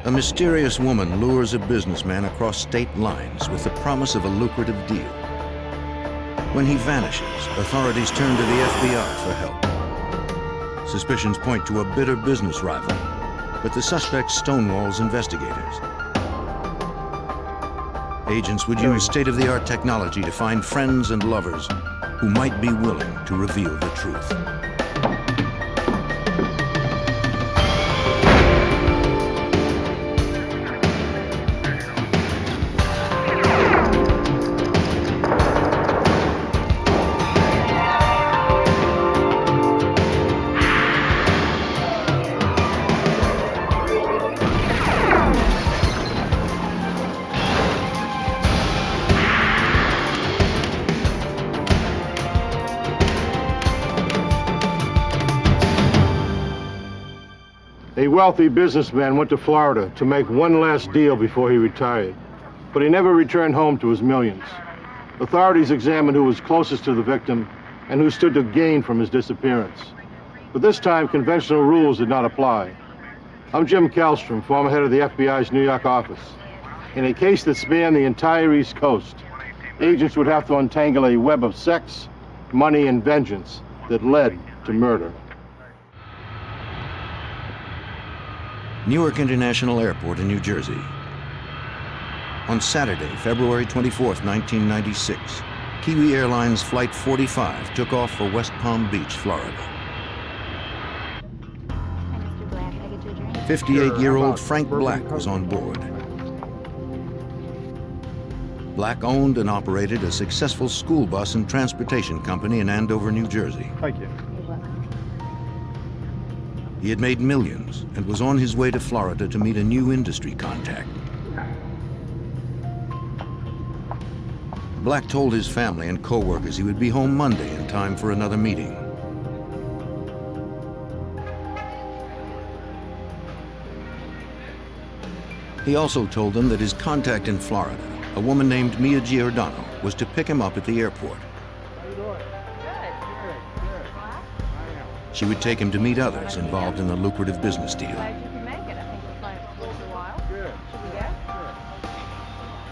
A mysterious woman lures a businessman across state lines with the promise of a lucrative deal. When he vanishes, authorities turn to the FBI for help. Suspicions point to a bitter business rival, but the suspect stonewalls investigators. Agents would use state-of-the-art technology to find friends and lovers who might be willing to reveal the truth. A wealthy businessman went to Florida to make one last deal before he retired, but he never returned home to his millions. Authorities examined who was closest to the victim and who stood to gain from his disappearance. But this time, conventional rules did not apply. I'm Jim Kallstrom, former head of the FBI's New York office. In a case that spanned the entire East Coast, agents would have to untangle a web of sex, money, and vengeance that led to murder. Newark International Airport in New Jersey. On Saturday, February 24th, 1996, Kiwi Airlines Flight 45 took off for West Palm Beach, Florida. 58-year-old Frank Black was on board. Black owned and operated a successful school bus and transportation company in Andover, New Jersey. Thank you. He had made millions and was on his way to Florida to meet a new industry contact. Black told his family and co-workers he would be home Monday in time for another meeting. He also told them that his contact in Florida, a woman named Mia Giordano, was to pick him up at the airport. She would take him to meet others involved in the lucrative business deal.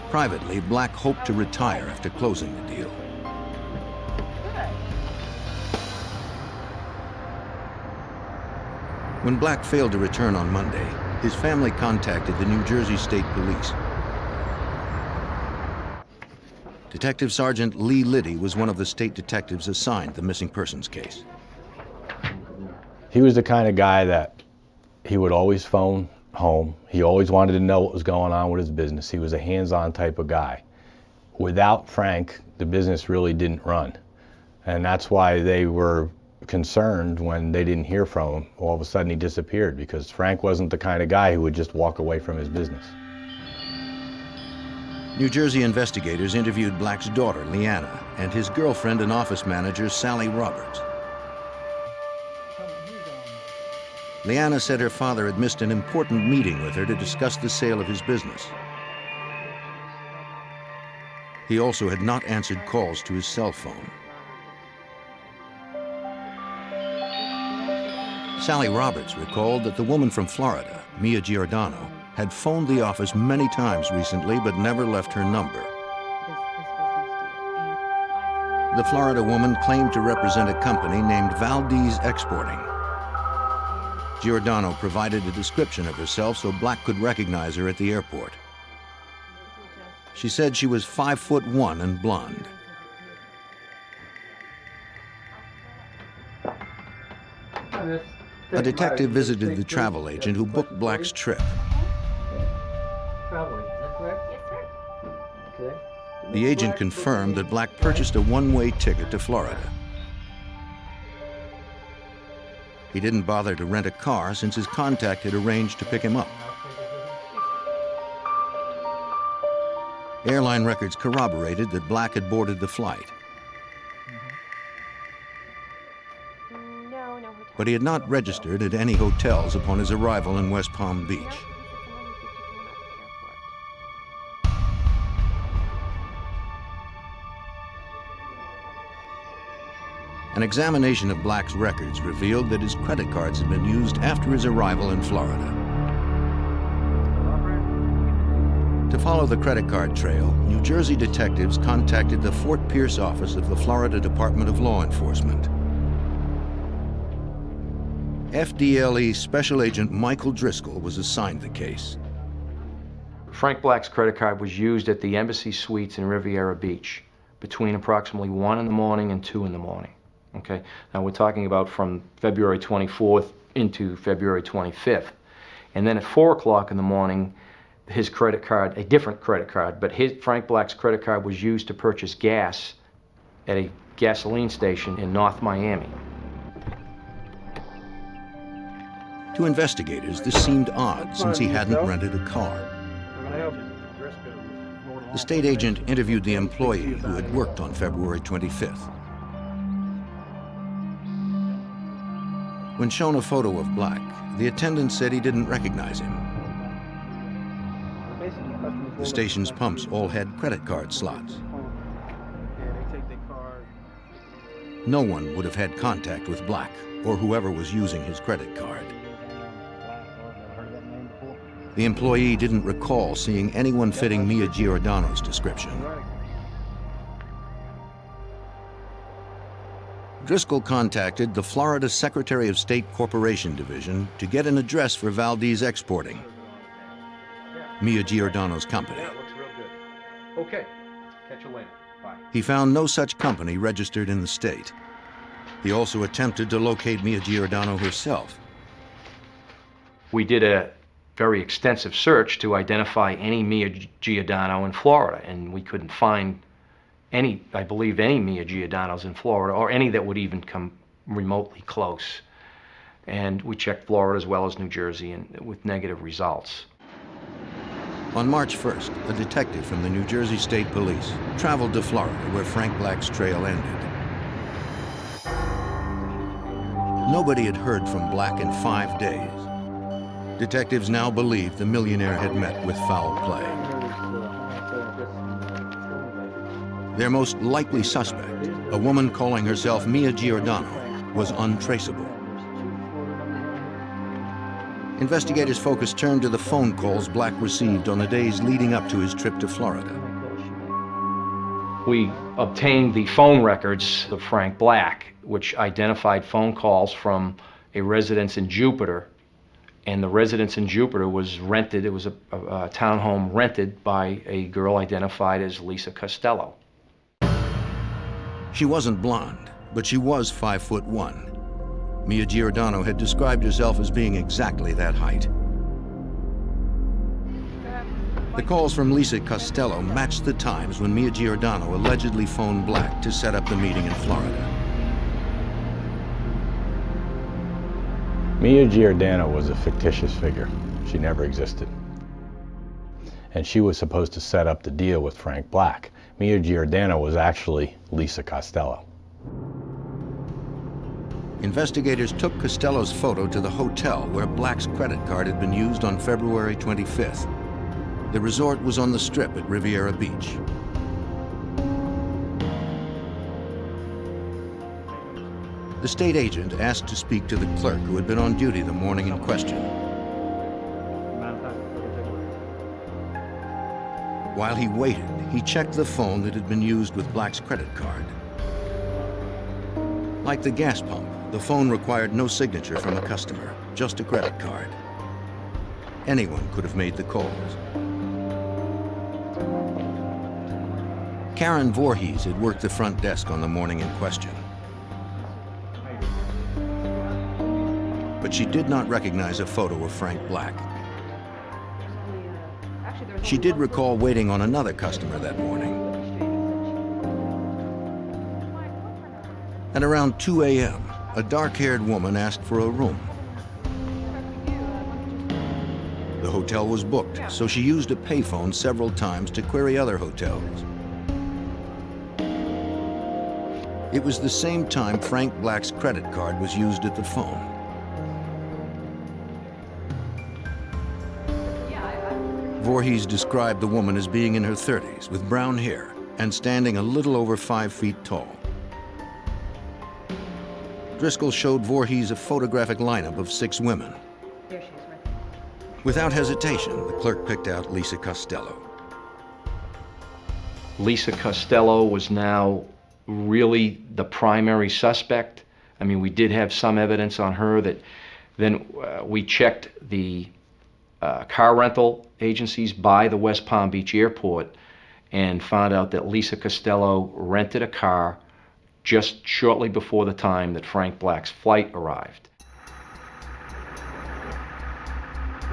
Privately, Black hoped to retire after closing the deal. When Black failed to return on Monday, his family contacted the New Jersey State Police. Detective Sergeant Lee Liddy was one of the state detectives assigned the missing persons case. He was the kind of guy that he would always phone home. He always wanted to know what was going on with his business. He was a hands-on type of guy. Without Frank, the business really didn't run. And that's why they were concerned when they didn't hear from him. All of a sudden he disappeared, because Frank wasn't the kind of guy who would just walk away from his business. New Jersey investigators interviewed Black's daughter, Leanna, and his girlfriend and office manager, Sally Roberts. Leanna said her father had missed an important meeting with her to discuss the sale of his business. He also had not answered calls to his cell phone. Sally Roberts recalled that the woman from Florida, Mia Giordano, had phoned the office many times recently but never left her number. The Florida woman claimed to represent a company named Valdez Exporting. Giordano provided a description of herself so Black could recognize her at the airport. She said she was 5'1" and blonde. A detective visited the travel agent who booked Black's trip. Traveling, is that correct? Yes, sir. Okay. The agent confirmed that Black purchased a one-way ticket to Florida. He didn't bother to rent a car since his contact had arranged to pick him up. Airline records corroborated that Black had boarded the flight. But he had not registered at any hotels upon his arrival in West Palm Beach. An examination of Black's records revealed that his credit cards had been used after his arrival in Florida. To follow the credit card trail, New Jersey detectives contacted the Fort Pierce office of the Florida Department of Law Enforcement. FDLE Special Agent Michael Driscoll was assigned the case. Frank Black's credit card was used at the Embassy Suites in Riviera Beach between approximately 1 in the morning and 2 in the morning. Okay, now we're talking about from February 24th into February 25th. And then at 4 o'clock in the morning, his credit card, a different credit card, but Frank Black's credit card was used to purchase gas at a gasoline station in North Miami. To investigators, this seemed odd since he hadn't rented a car. The state agent interviewed the employee who had worked on February 25th. When shown a photo of Black, the attendant said he didn't recognize him. The station's pumps all had credit card slots. No one would have had contact with Black or whoever was using his credit card. The employee didn't recall seeing anyone fitting Mia Giordano's description. Driscoll contacted the Florida Secretary of State Corporation Division to get an address for Valdez Exporting, Mia Giordano's company. That looks real good. Okay, catch you later. Bye. He found no such company registered in the state. He also attempted to locate Mia Giordano herself. We did a very extensive search to identify any Mia Giordano in Florida, and we couldn't find any, I believe, any Mia Giordanos in Florida, or any that would even come remotely close. And we checked Florida as well as New Jersey, and with negative results. On March 1st, a detective from the New Jersey State Police traveled to Florida where Frank Black's trail ended. Nobody had heard from Black in 5 days. Detectives now believed the millionaire had met with foul play. Their most likely suspect, a woman calling herself Mia Giordano, was untraceable. Investigators' focus turned to the phone calls Black received on the days leading up to his trip to Florida. We obtained the phone records of Frank Black, which identified phone calls from a residence in Jupiter, and the residence in Jupiter was rented. It was a townhome rented by a girl identified as Lisa Costello. She wasn't blonde, but she was 5'1". Mia Giordano had described herself as being exactly that height. The calls from Lisa Costello matched the times when Mia Giordano allegedly phoned Black to set up the meeting in Florida. Mia Giordano was a fictitious figure. She never existed. And she was supposed to set up the deal with Frank Black. Mia Giordano was actually Lisa Costello. Investigators took Costello's photo to the hotel where Black's credit card had been used on February 25th. The resort was on the Strip at Riviera Beach. The state agent asked to speak to the clerk who had been on duty the morning in question. While he waited, he checked the phone that had been used with Black's credit card. Like the gas pump, the phone required no signature from the customer, just a credit card. Anyone could have made the calls. Karen Voorhees had worked the front desk on the morning in question. But she did not recognize a photo of Frank Black. She did recall waiting on another customer that morning. At around 2 a.m., a dark-haired woman asked for a room. The hotel was booked, so she used a payphone several times to query other hotels. It was the same time Frank Black's credit card was used at the phone. Voorhees described the woman as being in her 30s with brown hair and standing a little over 5 feet tall. Driscoll showed Voorhees a photographic lineup of 6 women. There she is, right there. Without hesitation, the clerk picked out Lisa Costello. Lisa Costello was now really the primary suspect. I mean, we did have some evidence on her. That then we checked the car rental agencies by the West Palm Beach airport and found out that Lisa Costello rented a car just shortly before the time that Frank Black's flight arrived.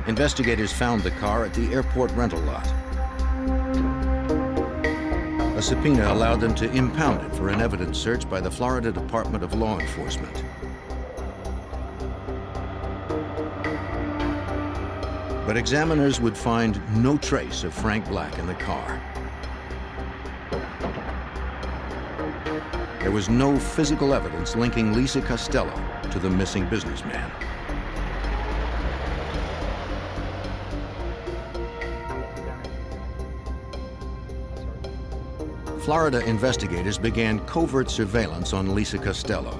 Investigators found the car at the airport rental lot. A subpoena allowed them to impound it for an evidence search by the Florida Department of Law Enforcement. But examiners would find no trace of Frank Black in the car. There was no physical evidence linking Lisa Costello to the missing businessman. Florida investigators began covert surveillance on Lisa Costello.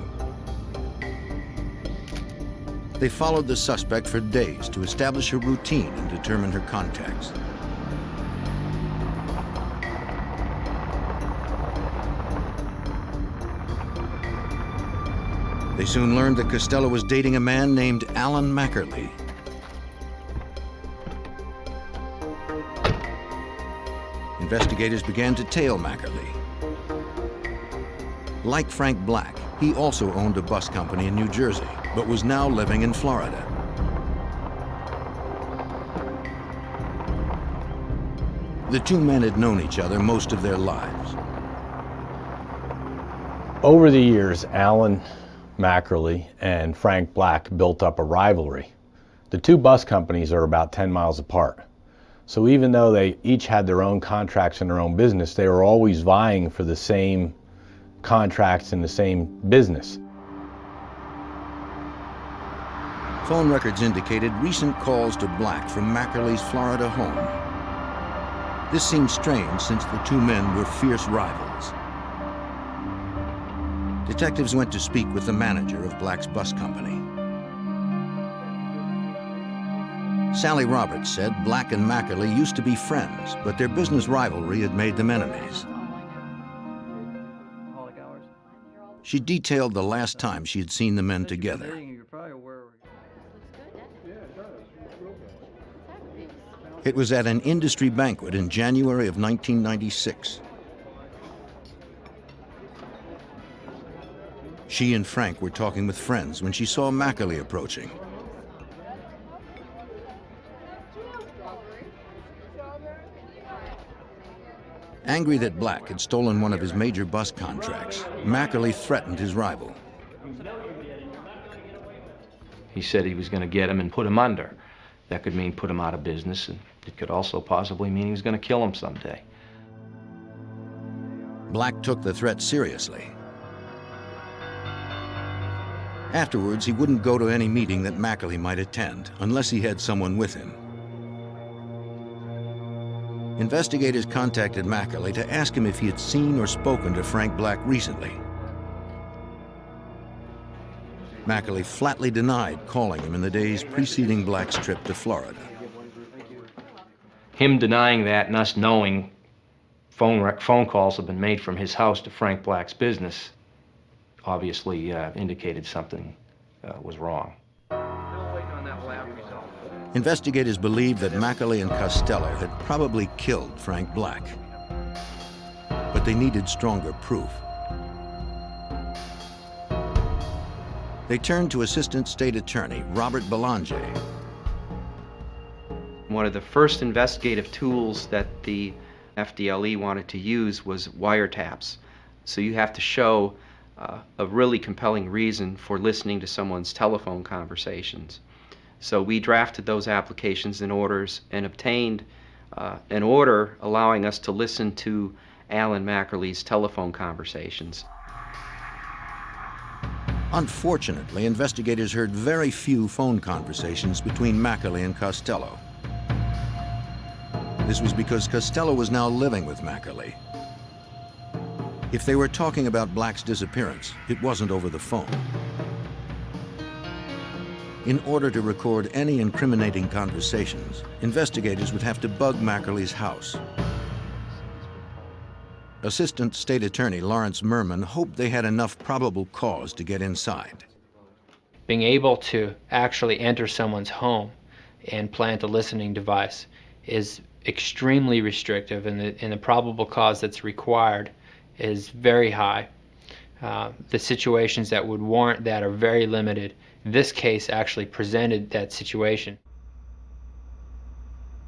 They followed the suspect for days to establish a routine and determine her contacts. They soon learned that Costello was dating a man named Alan Mackerley. Investigators began to tail Mackerley. Like Frank Black, he also owned a bus company in New Jersey, but was now living in Florida. The two men had known each other most of their lives. Over the years, Alan Mackerley and Frank Black built up a rivalry. The two bus companies are about 10 miles apart. So even though they each had their own contracts and their own business, they were always vying for the same contracts in the same business. Phone records indicated recent calls to Black from Mackerley's Florida home. This seemed strange since the two men were fierce rivals. Detectives went to speak with the manager of Black's bus company. Sally Roberts said Black and Mackerley used to be friends, but their business rivalry had made them enemies. She detailed the last time she had seen the men together. It was at an industry banquet in January of 1996. She and Frank were talking with friends when she saw Mackerley approaching. Angry that Black had stolen one of his major bus contracts, Mackerley threatened his rival. He said he was going to get him and put him under. That could mean put him out of business, and it could also possibly mean he was going to kill him someday. Black took the threat seriously. Afterwards, he wouldn't go to any meeting that Mackerley might attend unless he had someone with him. Investigators contacted Mackerley to ask him if he had seen or spoken to Frank Black recently. Mackerley flatly denied calling him in the days preceding Black's trip to Florida. Him denying that and us knowing phone calls have been made from his house to Frank Black's business obviously indicated something was wrong. Investigators believed that Mackerley and Costello had probably killed Frank Black, but they needed stronger proof. They turned to Assistant State Attorney Robert Belanger. One of the first investigative tools that the FDLE wanted to use was wiretaps. So you have to show a really compelling reason for listening to someone's telephone conversations. So we drafted those applications and orders and obtained an order allowing us to listen to Alan Mackerley's telephone conversations. Unfortunately, investigators heard very few phone conversations between Mackerley and Costello. This was because Costello was now living with Mackerley. If they were talking about Black's disappearance, it wasn't over the phone. In order to record any incriminating conversations, investigators would have to bug Mackerley's house. Assistant State Attorney Lawrence Merman hoped they had enough probable cause to get inside. Being able to actually enter someone's home and plant a listening device is extremely restrictive, and the probable cause that's required is very high. The situations that would warrant that are very limited. This case actually presented that situation.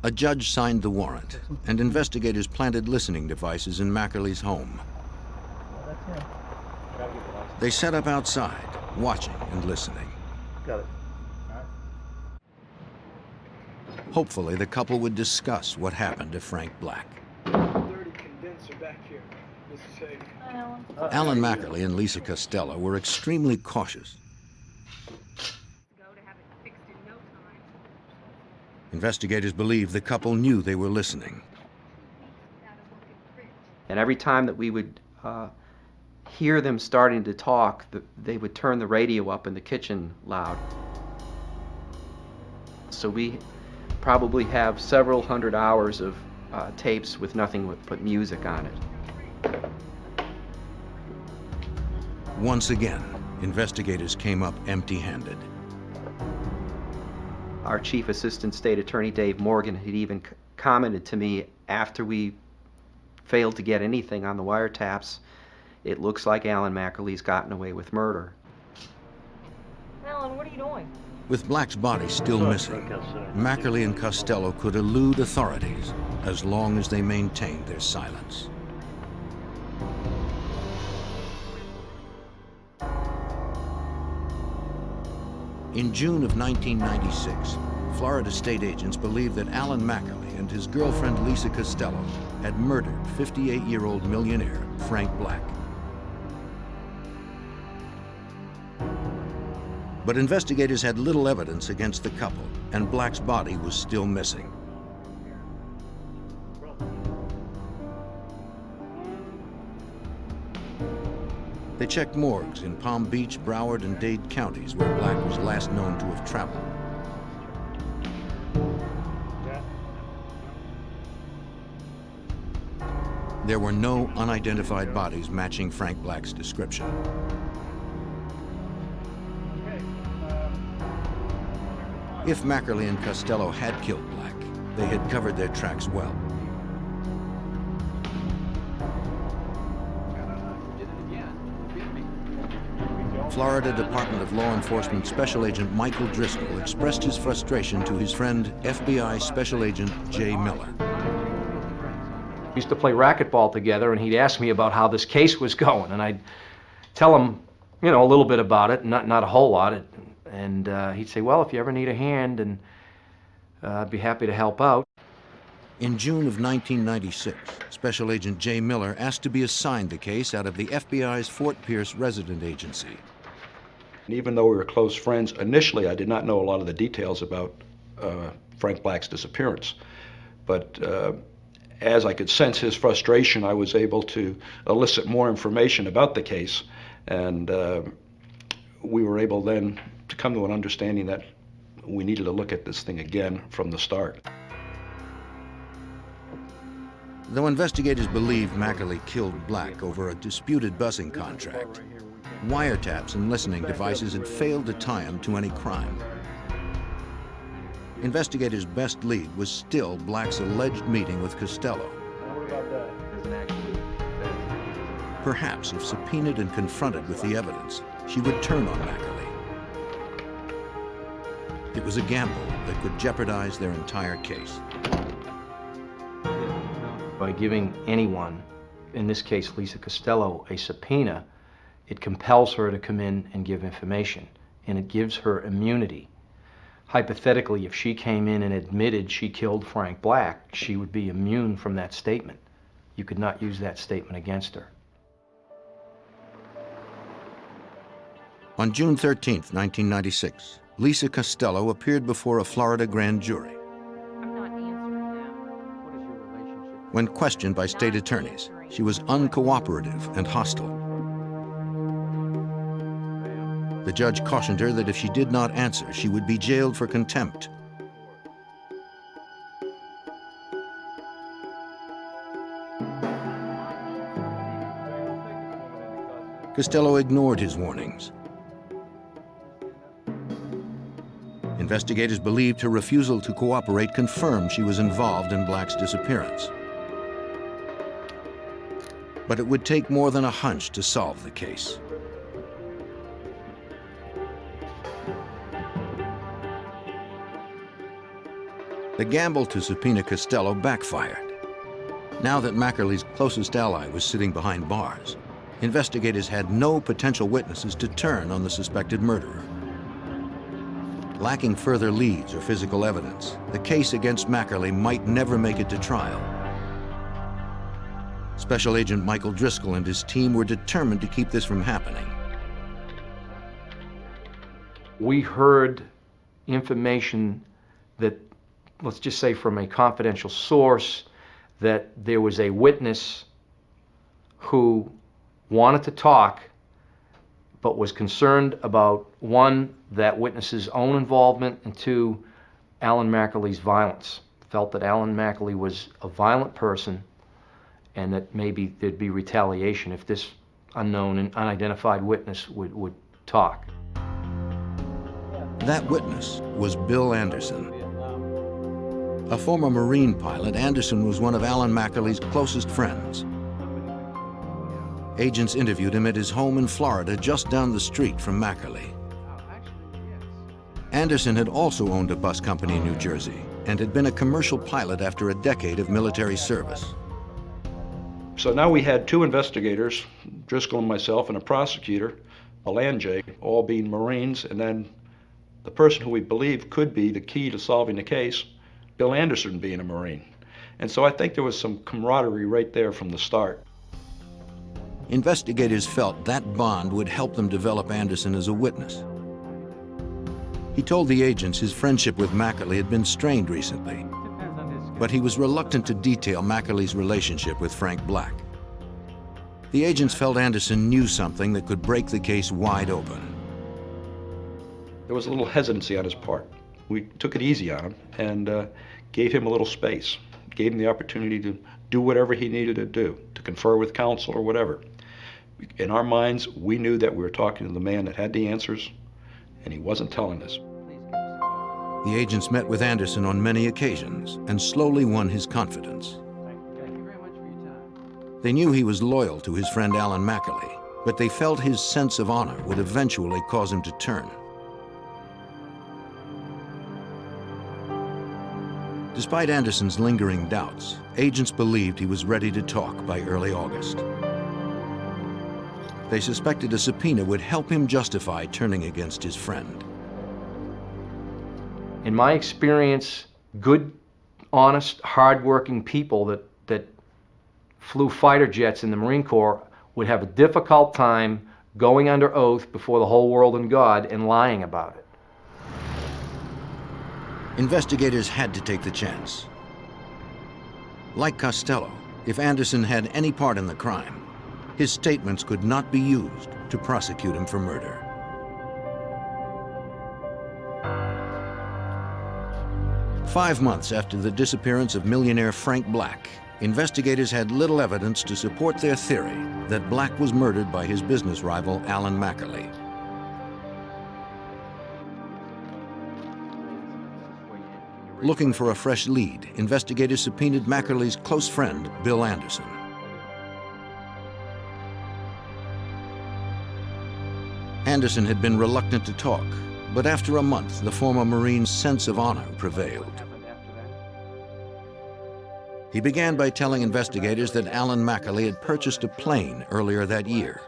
A judge signed the warrant, and investigators planted listening devices in Mackerley's home. They set up outside, watching and listening. Got it. Hopefully, the couple would discuss what happened to Frank Black. Alan Mackerley and Lisa Costello were extremely cautious. Investigators believe the couple knew they were listening. And every time that we would hear them starting to talk, they would turn the radio up in the kitchen loud. So we probably have several hundred hours of tapes with nothing but music on it. Once again, investigators came up empty-handed. Our Chief Assistant State Attorney, Dave Morgan, had even commented to me after we failed to get anything on the wiretaps, it looks like Alan Mackerley's gotten away with murder. Alan, what are you doing? With Black's body still missing, Mackerley and Costello could elude authorities as long as they maintained their silence. In June of 1996, Florida state agents believed that Alan Mackerley and his girlfriend Lisa Costello had murdered 58-year-old millionaire Frank Black. But investigators had little evidence against the couple, and Black's body was still missing. They checked morgues in Palm Beach, Broward, and Dade counties where Black was last known to have traveled. There were no unidentified bodies matching Frank Black's description. If Mackerley and Costello had killed Black, they had covered their tracks well. Florida Department of Law Enforcement Special Agent Michael Driscoll expressed his frustration to his friend, FBI Special Agent Jay Miller. We used to play racquetball together, and he'd ask me about how this case was going, and I'd tell him, you know, a little bit about it, not a whole lot, and he'd say, well, if you ever need a hand, and I'd be happy to help out. In June of 1996, Special Agent Jay Miller asked to be assigned the case out of the FBI's Fort Pierce resident agency. And even though we were close friends, initially I did not know a lot of the details about Frank Black's disappearance. But as I could sense his frustration, I was able to elicit more information about the case, and we were able then to come to an understanding that we needed to look at this thing again from the start. Though investigators believed Mackerley killed Black over a disputed busing contract, wiretaps and listening devices had failed to tie him to any crime. Investigators' best lead was still Black's alleged meeting with Costello. Perhaps if subpoenaed and confronted with the evidence, she would turn on Mackerley. It was a gamble that could jeopardize their entire case. By giving anyone, in this case Lisa Costello, a subpoena, it compels her to come in and give information, and it gives her immunity. Hypothetically, if she came in and admitted she killed Frank Black, she would be immune from that statement. You could not use that statement against her. On June 13, 1996, Lisa Costello appeared before a Florida grand jury. I'm not answering now. When questioned by state attorneys, she was uncooperative and hostile. The judge cautioned her that if she did not answer, she would be jailed for contempt. Costello ignored his warnings. Investigators believed her refusal to cooperate confirmed she was involved in Black's disappearance. But it would take more than a hunch to solve the case. The gamble to subpoena Costello backfired. Now that Mackerley's closest ally was sitting behind bars, investigators had no potential witnesses to turn on the suspected murderer. Lacking further leads or physical evidence, the case against Mackerley might never make it to trial. Special Agent Michael Driscoll and his team were determined to keep this from happening. We heard information that, let's just say from a confidential source, that there was a witness who wanted to talk but was concerned about, one, that witness's own involvement, and two, Alan Mackerley's violence. Felt that Alan Mackerley was a violent person and that maybe there'd be retaliation if this unknown and unidentified witness would talk. That witness was Bill Anderson. A former Marine pilot, Anderson was one of Alan Mackerley's closest friends. Agents interviewed him at his home in Florida, just down the street from Mackerley. Anderson had also owned a bus company in New Jersey and had been a commercial pilot after a decade of military service. So now we had two investigators, Driscoll and myself, and a prosecutor, Alanjay, all being Marines, and then the person who we believe could be the key to solving the case, Bill Anderson, being a Marine. And so I think there was some camaraderie right there from the start. Investigators felt that bond would help them develop Anderson as a witness. He told the agents his friendship with Mackerley had been strained recently, but he was reluctant to detail Mackerley's relationship with Frank Black. The agents felt Anderson knew something that could break the case wide open. There was a little hesitancy on his part. We took it easy on him and gave him a little space, gave him the opportunity to do whatever he needed to do, to confer with counsel or whatever. In our minds, we knew that we were talking to the man that had the answers, and he wasn't telling us. The agents met with Anderson on many occasions and slowly won his confidence. They knew he was loyal to his friend Alan Mackerley, but they felt his sense of honor would eventually cause him to turn. Despite Anderson's lingering doubts, agents believed he was ready to talk by early August. They suspected a subpoena would help him justify turning against his friend. In my experience, good, honest, hard-working people that flew fighter jets in the Marine Corps would have a difficult time going under oath before the whole world and God and lying about it. Investigators had to take the chance. Like Costello, if Anderson had any part in the crime, his statements could not be used to prosecute him for murder. Five months after the disappearance of millionaire Frank Black, investigators had little evidence to support their theory that Black was murdered by his business rival, Alan Mackerley. Looking for a fresh lead, investigators subpoenaed Mackerley's close friend, Bill Anderson. Anderson had been reluctant to talk, but after a month, the former Marine's sense of honor prevailed. He began by telling investigators that Alan Mackerley had purchased a plane earlier that year.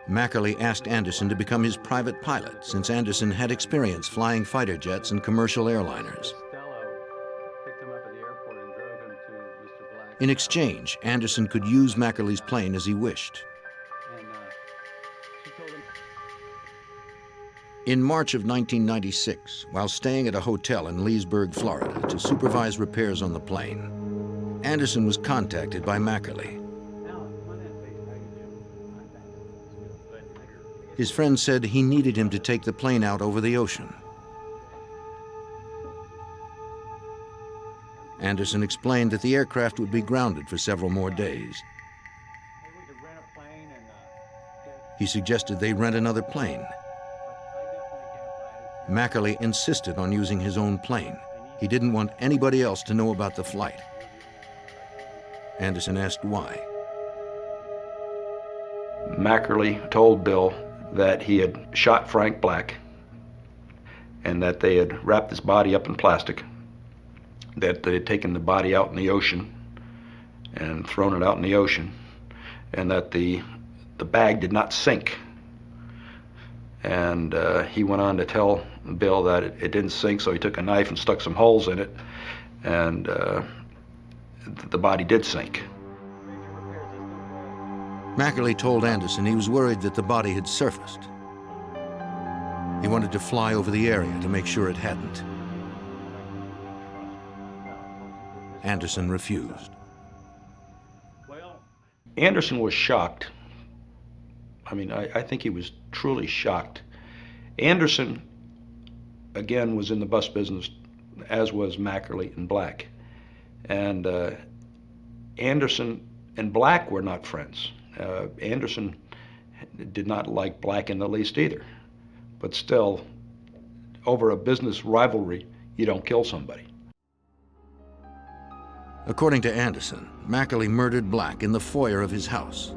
Mackerley asked Anderson to become his private pilot, since Anderson had experience flying fighter jets and commercial airliners. In exchange, Anderson could use Mackerley's plane as he wished. In March of 1996, while staying at a hotel in Leesburg, Florida, to supervise repairs on the plane, Anderson was contacted by Mackerley. His friend said he needed him to take the plane out over the ocean. Anderson explained that the aircraft would be grounded for several more days. He suggested they rent another plane. Mackerley insisted on using his own plane. He didn't want anybody else to know about the flight. Anderson asked why. Mackerley told Bill that he had shot Frank Black and that they had wrapped his body up in plastic, that they had taken the body out in the ocean and thrown it out in the ocean, and that the bag did not sink. And he went on to tell Bill that it didn't sink, so he took a knife and stuck some holes in it, and the body did sink. Mackerley told Anderson he was worried that the body had surfaced. He wanted to fly over the area to make sure it hadn't. Anderson refused. Anderson was shocked. I mean, I think he was truly shocked. Anderson, again, was in the bus business, as was Mackerley and Black. And Anderson and Black were not friends. Anderson did not like Black in the least either. But still, over a business rivalry, you don't kill somebody. According to Anderson, Mackerley murdered Black in the foyer of his house.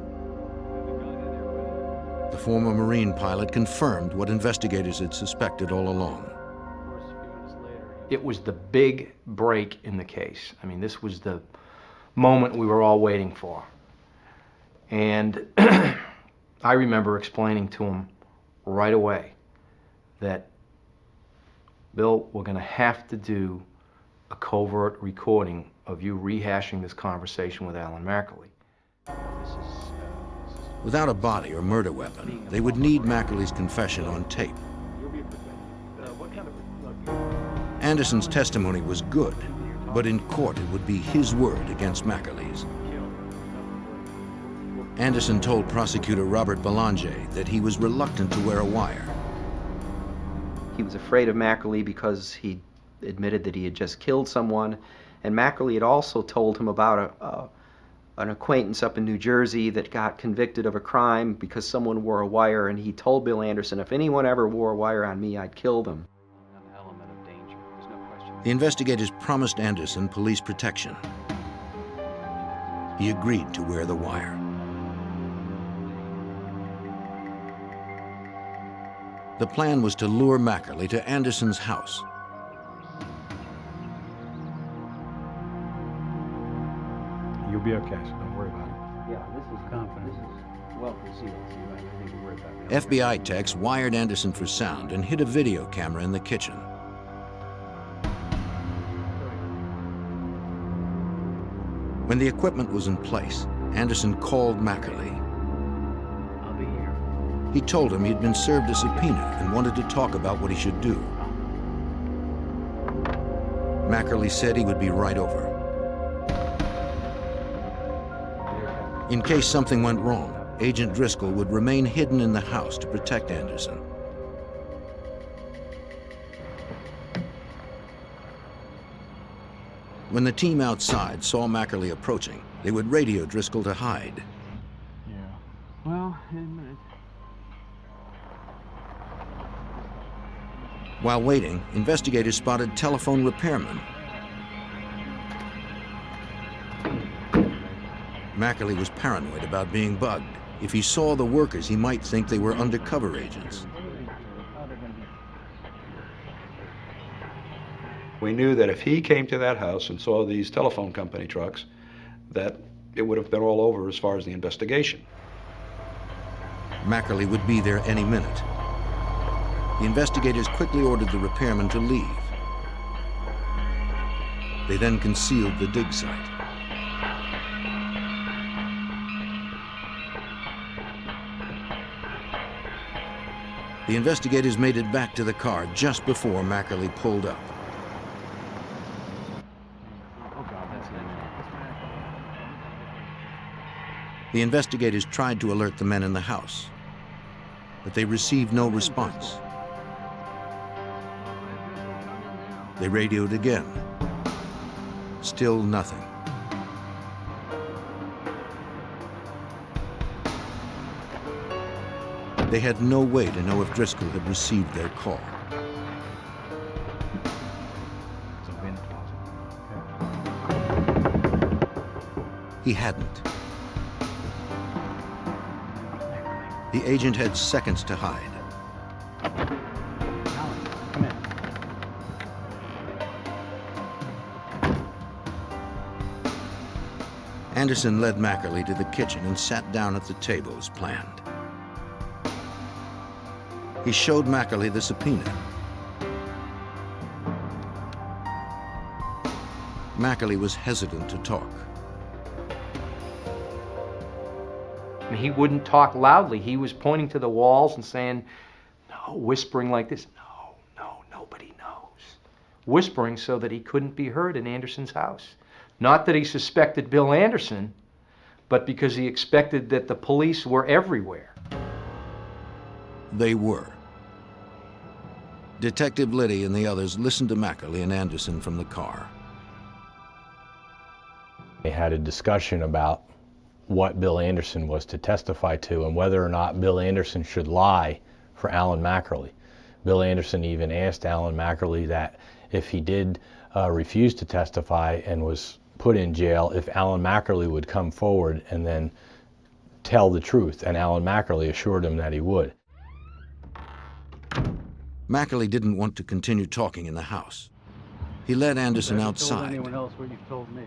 The former Marine pilot confirmed what investigators had suspected all along. It was the big break in the case. I mean, this was the moment we were all waiting for. And I remember explaining to him right away that, Bill, we're going to have to do a covert recording of you rehashing this conversation with Alan Mackerley. Without a body or murder weapon, they would need Mackerley's confession on tape. Anderson's testimony was good, but in court it would be his word against Mackerley's. Anderson told prosecutor Robert Belanger that he was reluctant to wear a wire. He was afraid of Mackerley because he admitted that he had just killed someone, and Mackerley had also told him about an acquaintance up in New Jersey that got convicted of a crime because someone wore a wire, and he told Bill Anderson, if anyone ever wore a wire on me, I'd kill them. An element of danger. There's no question. The investigators promised Anderson police protection. He agreed to wear the wire. The plan was to lure Mackerley to Anderson's house. You'll be okay, so don't worry about it. Yeah, this is confident. This is well concealed, so you don't have anything to worry about. FBI techs wired Anderson for sound and hid a video camera in the kitchen. When the equipment was in place, Anderson called Mackerley. I'll be here. He told him he'd been served a subpoena and wanted to talk about what he should do. Mackerley said he would be right over. In case something went wrong, Agent Driscoll would remain hidden in the house to protect Anderson. When the team outside saw Mackerley approaching, they would radio Driscoll to hide. Yeah. Well, While waiting, investigators spotted telephone repairmen. Mackerley was paranoid about being bugged. If he saw the workers, he might think they were undercover agents. We knew that if he came to that house and saw these telephone company trucks, that it would have been all over as far as the investigation. Mackerley would be there any minute. The investigators quickly ordered the repairmen to leave. They then concealed the dig site. The investigators made it back to the car just before Mackerley pulled up. The investigators tried to alert the men in the house, but they received no response. They radioed again. Still nothing. They had no way to know if Driscoll had received their call. He hadn't. The agent had seconds to hide. Alan, come in. Anderson led Mackerley to the kitchen and sat down at the table as planned. He showed Mackerley the subpoena. Mackerley was hesitant to talk. And he wouldn't talk loudly. He was pointing to the walls and saying, no, whispering like this, no, nobody knows. Whispering so that he couldn't be heard in Anderson's house. Not that he suspected Bill Anderson, but because he expected that the police were everywhere. They were. Detective Liddy and the others listened to Mackerley and Anderson from the car. They had a discussion about what Bill Anderson was to testify to and whether or not Bill Anderson should lie for Alan Mackerley. Bill Anderson even asked Alan Mackerley that if he did refuse to testify and was put in jail, if Alan Mackerley would come forward and then tell the truth, and Alan Mackerley assured him that he would. Mackerley didn't want to continue talking in the house. He led Anderson Have you outside. told anyone else what you've told me?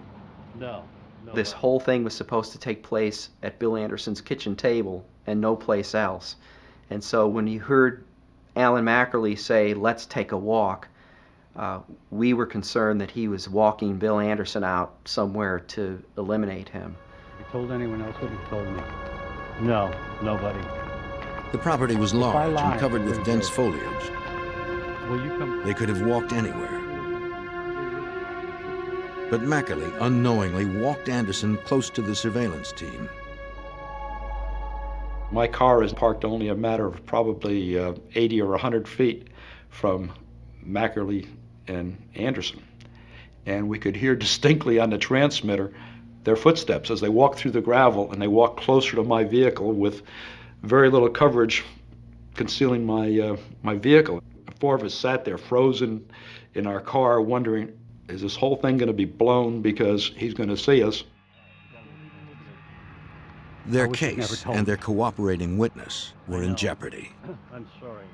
No. This whole thing was supposed to take place at Bill Anderson's kitchen table and no place else. And so when you heard Alan Mackerley say, let's take a walk, we were concerned that he was walking Bill Anderson out somewhere to eliminate him. Have you told anyone else what you've told me? No, nobody. The property was large and covered with dense foliage. Will you come? They could have walked anywhere. But Mackerley unknowingly walked Anderson close to the surveillance team. My car is parked only a matter of probably 80 or 100 feet from Mackerley and Anderson. And we could hear distinctly on the transmitter their footsteps as they walked through the gravel, and they walked closer to my vehicle with very little coverage concealing my vehicle. The four of us sat there frozen in our car wondering, is this whole thing going to be blown because he's going to see us? Their case and their cooperating witness were in jeopardy. I'm sorry.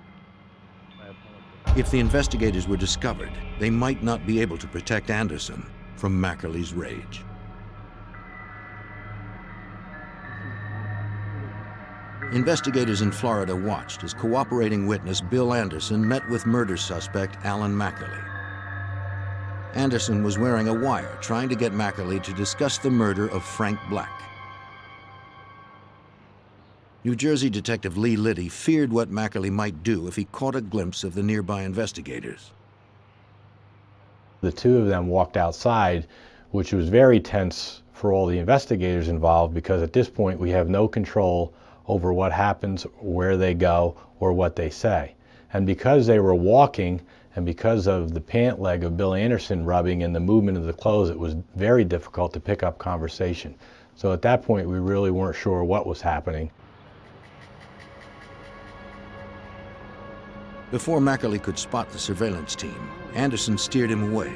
If the investigators were discovered, they might not be able to protect Anderson from Mackerley's rage. Investigators in Florida watched as cooperating witness Bill Anderson met with murder suspect Alan Mackerley. Anderson was wearing a wire trying to get Mackerley to discuss the murder of Frank Black. New Jersey Detective Lee Liddy feared what Mackerley might do if he caught a glimpse of the nearby investigators. The two of them walked outside, which was very tense for all the investigators involved, because at this point we have no control over what happens, where they go, or what they say. And because they were walking, and because of the pant leg of Bill Anderson rubbing and the movement of the clothes, it was very difficult to pick up conversation. So at that point, we really weren't sure what was happening. Before Mackerley could spot the surveillance team, Anderson steered him away.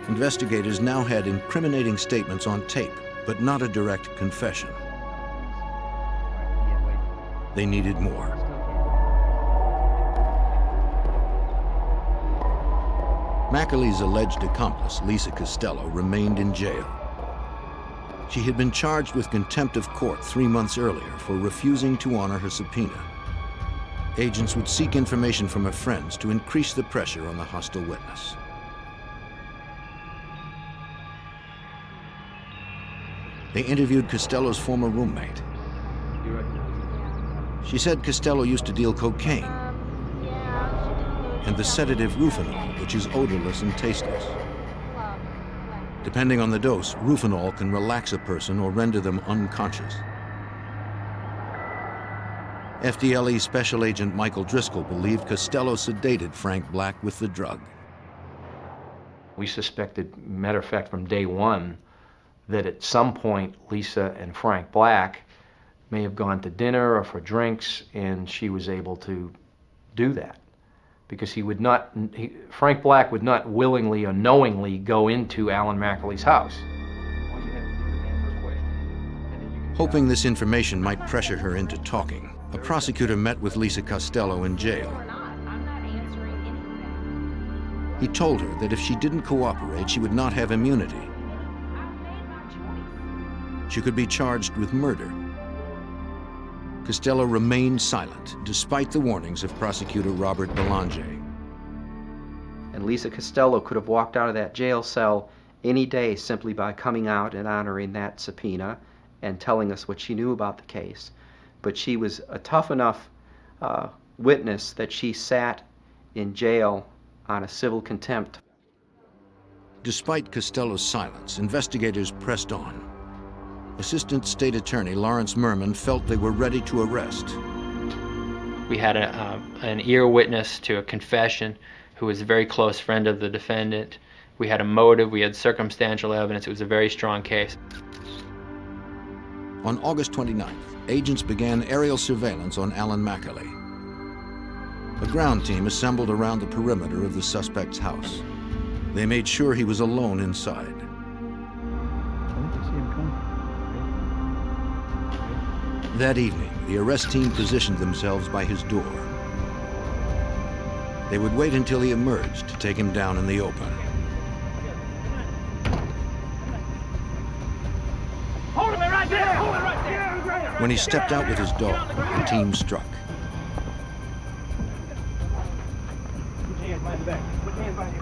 Investigators now had incriminating statements on tape, but not a direct confession. They needed more. Mackerley's alleged accomplice, Lisa Costello, remained in jail. She had been charged with contempt of court 3 months earlier for refusing to honor her subpoena. Agents would seek information from her friends to increase the pressure on the hostile witness. They interviewed Costello's former roommate. She said Costello used to deal cocaine and the sedative Rufinol, which is odorless and tasteless. Depending on the dose, Rufinol can relax a person or render them unconscious. FDLE Special Agent Michael Driscoll believed Costello sedated Frank Black with the drug. We suspected, matter of fact, from day one, that at some point Lisa and Frank Black may have gone to dinner or for drinks, and she was able to do that. Because Frank Black would not willingly or knowingly go into Alan Mackerley's house. Hoping this information might pressure her into talking, a prosecutor met with Lisa Costello in jail. He told her that if she didn't cooperate, she would not have immunity. She could be charged with murder. Costello remained silent, despite the warnings of prosecutor Robert Belanger. And Lisa Costello could have walked out of that jail cell any day simply by coming out and honoring that subpoena and telling us what she knew about the case. But she was a tough enough witness that she sat in jail on a civil contempt. Despite Costello's silence, investigators pressed on. Assistant State Attorney Lawrence Merman felt they were ready to arrest. We had an ear witness to a confession who was a very close friend of the defendant. We had a motive, we had circumstantial evidence. It was a very strong case. On August 29th, agents began aerial surveillance on Alan Mackerley. A ground team assembled around the perimeter of the suspect's house. They made sure he was alone inside. That evening, the arrest team positioned themselves by his door. They would wait until he emerged to take him down in the open. Hold him right there! Hold him right there! When he stepped out with his dog, the team struck.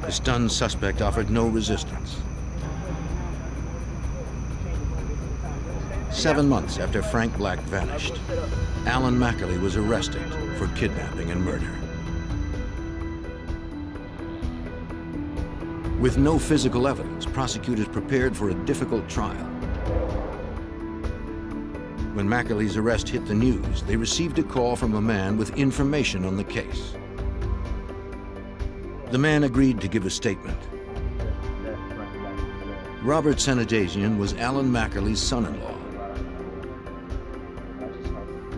The stunned suspect offered no resistance. 7 months after Frank Black vanished, Alan Mackerley was arrested for kidnapping and murder. With no physical evidence, prosecutors prepared for a difficult trial. When Mackerley's arrest hit the news, they received a call from a man with information on the case. The man agreed to give a statement. Robert Sanadazian was Alan Mackerley's son-in-law.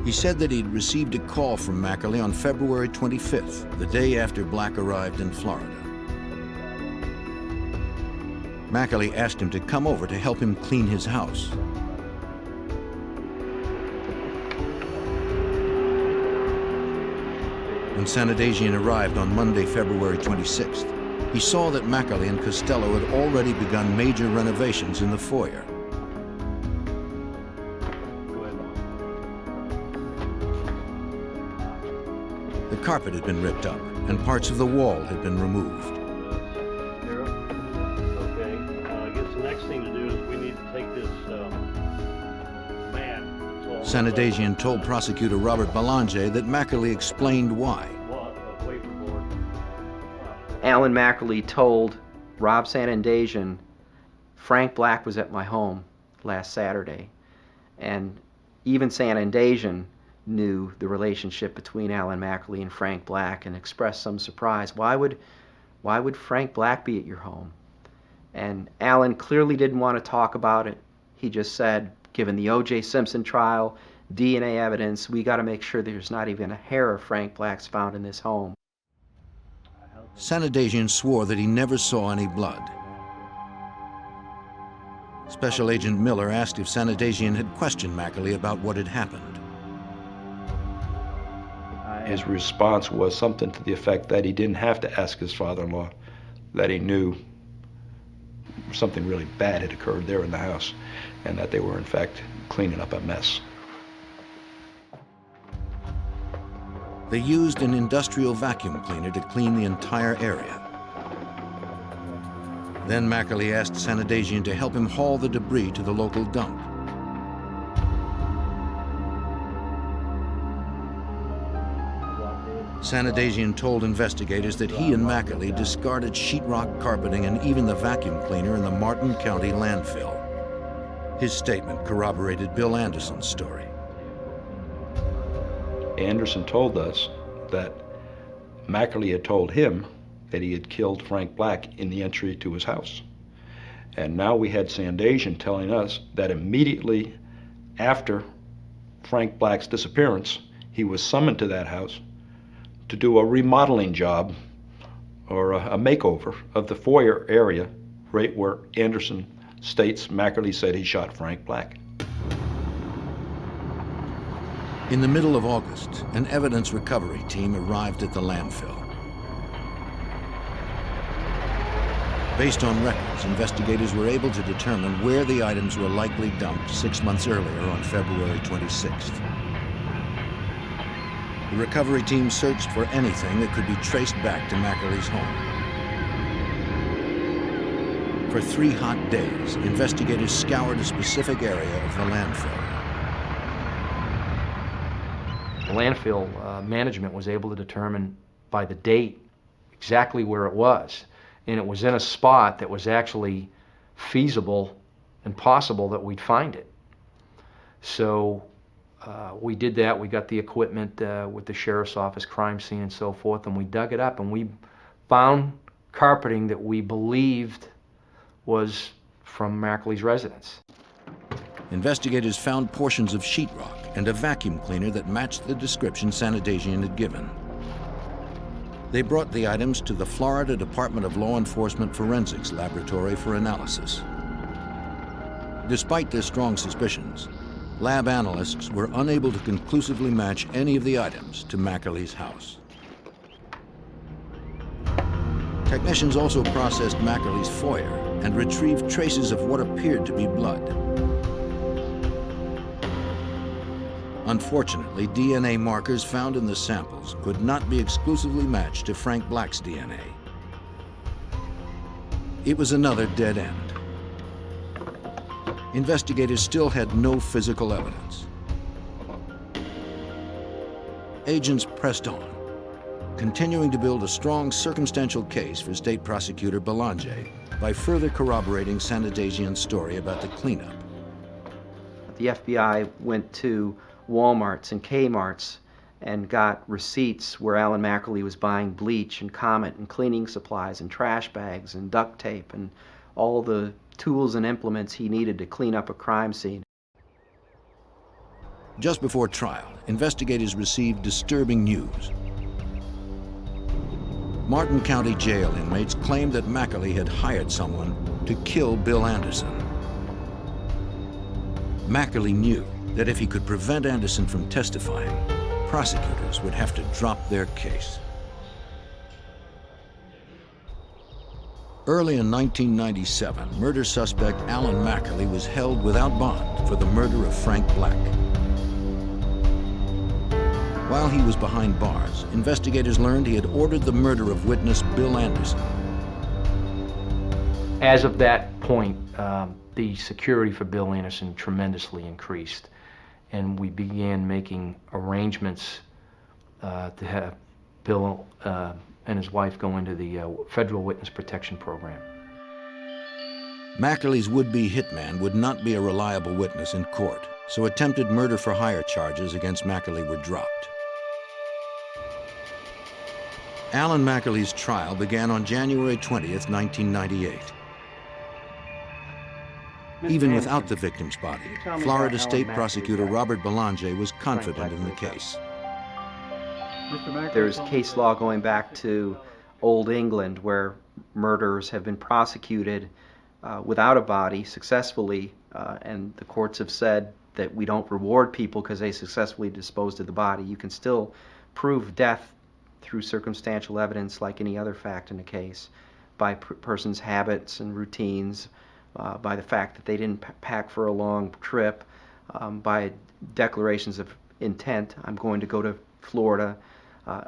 He said that he'd received a call from Mackerley on February 25th, the day after Black arrived in Florida. Mackerley asked him to come over to help him clean his house. When Sanadazian arrived on Monday, February 26th, he saw that Mackerley and Costello had already begun major renovations in the foyer. The carpet had been ripped up, and parts of the wall had been removed. Okay, I guess the next thing to do is we need to take this mat. Sanadazian told prosecutor Robert Belanger that Mackerley explained why. Alan Mackerley told Rob Sanadazian, Frank Black was at my home last Saturday. And even Sanadazian knew the relationship between Alan Mackerley and Frank Black and expressed some surprise. Why would Frank Black be at your home? And Alan clearly didn't want to talk about it. He just said, given the O.J. Simpson trial, DNA evidence, we got to make sure there's not even a hair of Frank Black's found in this home. Sanadazian swore that he never saw any blood. Special Agent Miller asked if Sanadazian had questioned Mackerley about what had happened. His response was something to the effect that he didn't have to ask his father-in-law, that he knew something really bad had occurred there in the house, and that they were in fact cleaning up a mess. They used an industrial vacuum cleaner to clean the entire area. Then Mackerley asked Sanadazian to help him haul the debris to the local dump. Sanadazian told investigators that he and Mackerley discarded sheetrock carpeting and even the vacuum cleaner in the Martin County landfill. His statement corroborated Bill Anderson's story. Anderson told us that Mackerley had told him that he had killed Frank Black in the entry to his house. And now we had Sanadazian telling us that immediately after Frank Black's disappearance, he was summoned to that house to do a remodeling job or a makeover of the foyer area right where Anderson states Mackerley said he shot Frank Black. In the middle of August, an evidence recovery team arrived at the landfill. Based on records, investigators were able to determine where the items were likely dumped 6 months earlier on February 26th. The recovery team searched for anything that could be traced back to Mackerley's home. For 3 hot days, investigators scoured a specific area of the landfill. The landfill management was able to determine by the date exactly where it was. And it was in a spot that was actually feasible and possible that we'd find it. So we did that. We got the equipment with the sheriff's office, crime scene and so forth, and we dug it up and we found carpeting that we believed was from Mackley's residence. Investigators found portions of sheetrock and a vacuum cleaner that matched the description Sanitasian had given. They brought the items to the Florida Department of Law Enforcement Forensics Laboratory for analysis. Despite their strong suspicions, lab analysts were unable to conclusively match any of the items to Mackerley's house. Technicians also processed Mackerley's foyer and retrieved traces of what appeared to be blood. Unfortunately, DNA markers found in the samples could not be exclusively matched to Frank Black's DNA. It was another dead end. Investigators still had no physical evidence. Agents pressed on, continuing to build a strong circumstantial case for State Prosecutor Belanger by further corroborating Sanitasian's story about the cleanup. The FBI went to Walmarts and Kmarts and got receipts where Alan Mackerley was buying bleach and Comet and cleaning supplies and trash bags and duct tape and all the tools and implements he needed to clean up a crime scene. Just before trial, investigators received disturbing news. Martin County Jail inmates claimed that Mackerley had hired someone to kill Bill Anderson. Mackerley knew that if he could prevent Anderson from testifying, prosecutors would have to drop their case. Early in 1997, murder suspect Alan Mackerley was held without bond for the murder of Frank Black. While he was behind bars, investigators learned he had ordered the murder of witness Bill Anderson. As of that point, the security for Bill Anderson tremendously increased, and we began making arrangements to have Bill and his wife go into the Federal Witness Protection Program. Mackerley's would-be hitman would not be a reliable witness in court, so attempted murder-for-hire charges against Mackerley were dropped. Alan Mackerley's trial began on January 20th, 1998. Even without the victim's body, Florida State Prosecutor Robert Belanger was confident in the case. There's case law going back to Old England where murderers have been prosecuted without a body successfully, and the courts have said that we don't reward people because they successfully disposed of the body. You can still prove death through circumstantial evidence like any other fact in a case, by person's habits and routines, by the fact that they didn't pack for a long trip, by declarations of intent, I'm going to go to Florida.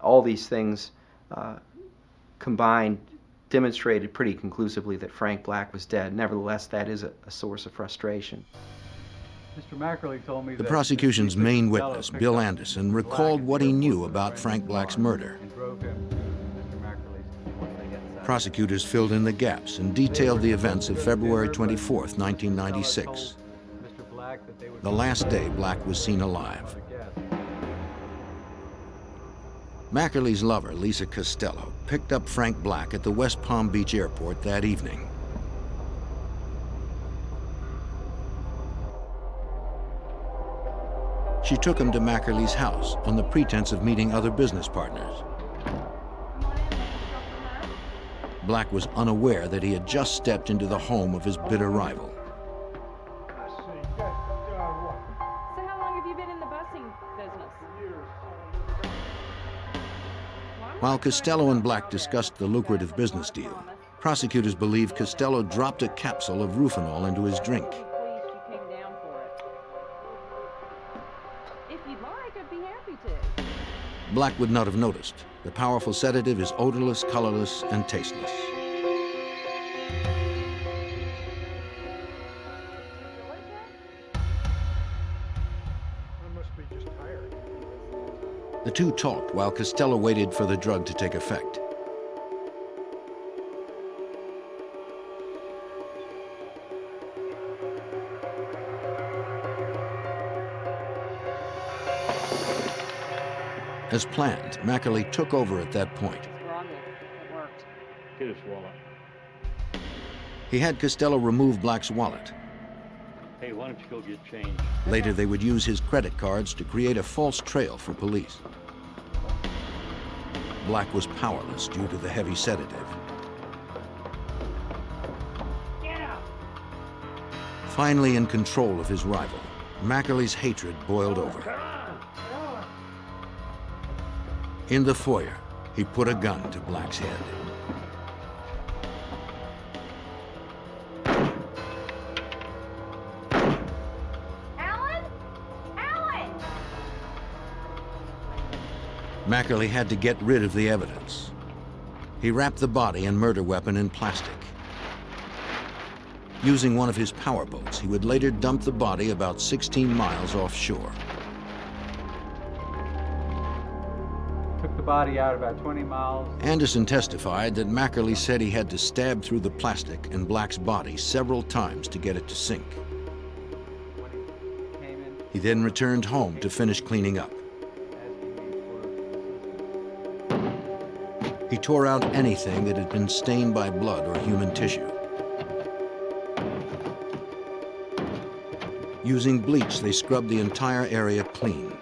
All these things combined demonstrated pretty conclusively that Frank Black was dead. Nevertheless, that is a source of frustration. Mr. Mackerley told me the prosecution's main witness, Bill Anderson, recalled what he knew about Frank Black's murder. Prosecutors filled in the gaps and detailed the events of February 24th, 1996, the last day Black was seen alive. Mackerley's lover, Lisa Costello, picked up Frank Black at the West Palm Beach airport that evening. She took him to Mackerley's house on the pretense of meeting other business partners. Black was unaware that he had just stepped into the home of his bitter rival. So how long have you been in the busing business? While Costello and Black discussed the lucrative business deal, prosecutors believe Costello dropped a capsule of Rufinol into his drink. If you'd like, I'd be happy to. Black would not have noticed. The powerful sedative is odorless, colorless, and tasteless. The two talked while Costello waited for the drug to take effect. As planned, Mackerley took over at that point. It worked. Get his wallet. He had Costello remove Black's wallet. Hey, why don't you go get change? Later, they would use his credit cards to create a false trail for police. Black was powerless due to the heavy sedative. Get out! Finally in control of his rival, Mackerley's hatred boiled over. In the foyer, he put a gun to Black's head. Alan? Alan! Mackerley had to get rid of the evidence. He wrapped the body and murder weapon in plastic. Using one of his power boats, he would later dump the body about 16 miles offshore. Took the body out about 20 miles. Anderson testified that Mackerley said he had to stab through the plastic in Black's body several times to get it to sink. He then returned home to finish cleaning up. He tore out anything that had been stained by blood or human tissue. Using bleach, they scrubbed the entire area clean.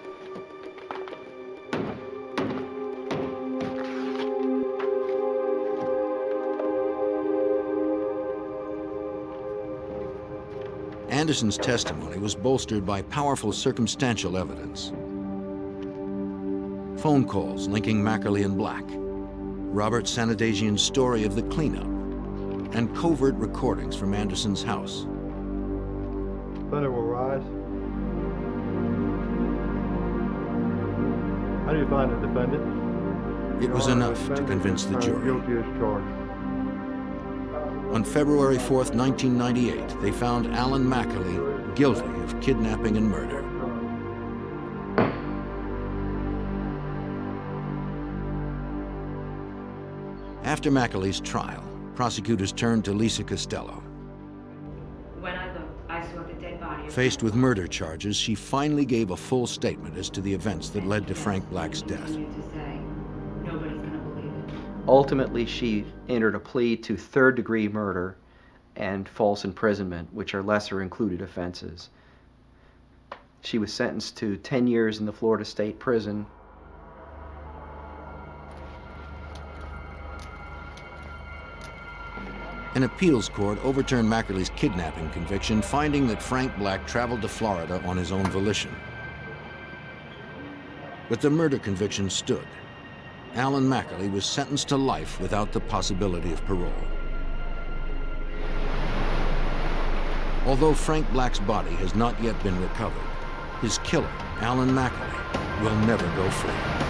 Anderson's testimony was bolstered by powerful circumstantial evidence. Phone calls linking Mackerley and Black, Robert Sanadagian's story of the cleanup, and covert recordings from Anderson's house. Thunder will rise. How do you find the defendant? It was enough to convince the jury. Guilty as charged. On February 4th, 1998, they found Alan Mackerley guilty of kidnapping and murder. After Mackerley's trial, prosecutors turned to Lisa Costello. When I looked, I saw the dead body. Faced with murder charges, she finally gave a full statement as to the events that led to Frank Black's death. Nobody's gonna believe it. Ultimately, she entered a plea to third-degree murder and false imprisonment, which are lesser included offenses. She was sentenced to 10 years in the Florida State Prison. An appeals court overturned Mackerley's kidnapping conviction, finding that Frank Black traveled to Florida on his own volition. But the murder conviction stood. Alan Mackerley was sentenced to life without the possibility of parole. Although Frank Black's body has not yet been recovered, his killer, Alan Mackerley, will never go free.